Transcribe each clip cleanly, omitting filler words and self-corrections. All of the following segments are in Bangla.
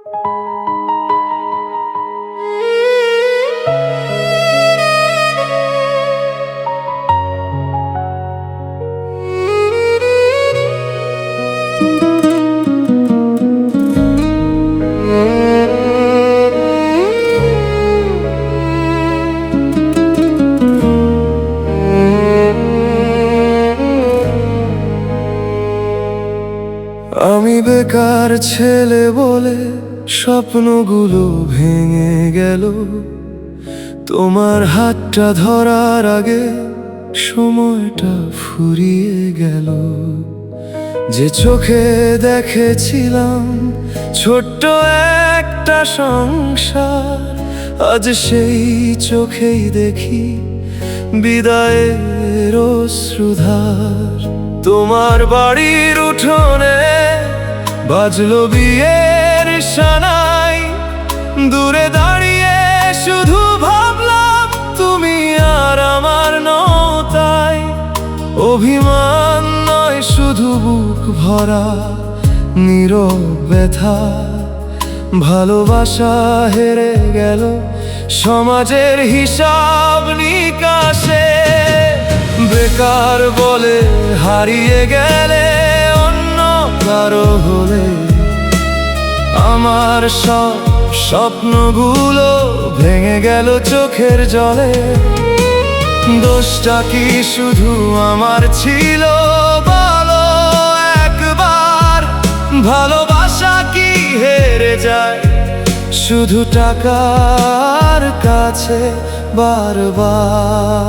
আমি বেকার ছেলে বলে স্বপ্নগুলো ভেঙে গেল। তোমার হাতটা ধরার আগে সময়টা ফুরিয়ে গেল। যে চোখে দেখেছিলাম ছোট্ট একটা সংসার, আজ সেই চোখেই দেখি বিদায়ের অশ্রুধার। তোমার বাড়ির উঠোনে বাজলো বিয়ের সানাই, দূরে দাঁড়িয়ে শুধু ভাবলাম তুমি আর আমার নতাই। অভিমান নয় শুধু বুক ভরা নীরব ব্যথা, ভালোবাসা হেরে গেল সমাজের হিসাব নিকাশে। বেকার বলে হারিয়ে গেলে অন্য কারো হলে, আমার সব স্বপ্নগুলো ভেঙে গেল চোখের জলে। দোষটা কি শুধু আমার ছিল বলো একবার? ভালোবাসা কি হেরে যায় শুধু টাকার কাছে বারবার?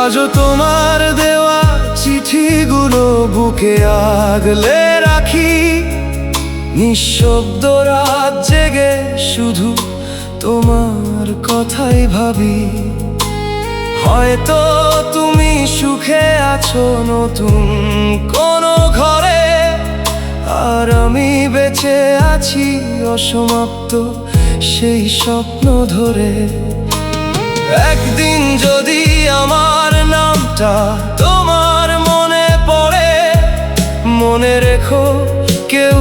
আজও তোমার দেওয়া চিঠিগুলো বুকে আগলে রাখি। নিঃশব্দ রাত জেগে শুধু তোমার কথাই ভাবি। হয়তো তুমি সুখে আছো নতুন কোনো ঘরে, আর আমি বেঁচে আছি অসমাপ্ত সেই স্বপ্ন ধরে। একদিন যদি আমার নামটা তোমার মনে পড়ে, মনে রেখো কেউ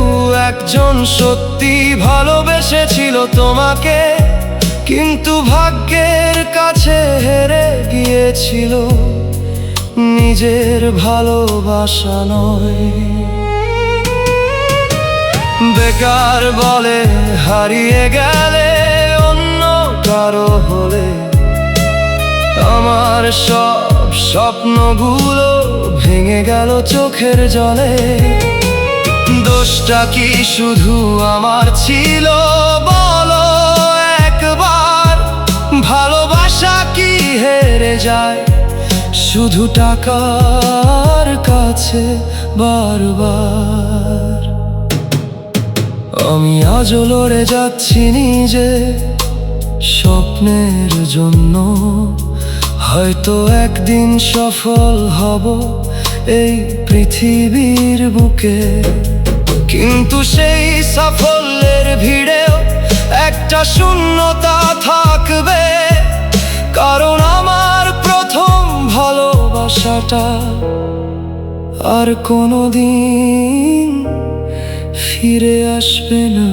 একজন সত্যি ভালোবেসেছিল তোমাকে, কিন্তু ভাগ্যের কাছে হেরে গিয়েছিল নিজের ভালোবাসা নয়। বেকার বলে হারিয়ে গেলে অন্য কারো হলে, আমার সব স্বপ্নগুলো ভেঙে গেল চোখের জলে। দোষটা কি শুধু আমার ছিল বলো একবার? ভালোবাসা কি হেরে যায় শুধু টাকার কাছে বারবার? আমি আজও লড়ে যাচ্ছি নিজে স্বপ্নের জন্য। হয়তো একদিন সফল হব এই পৃথিবীর বুকে, কিন্তু সেই সাফল্যের ভিড়েও একটা শূন্যতা থাকবে। কারণ আমার প্রথম ভালোবাসাটা আর কোনোদিন ফিরে আসবে না।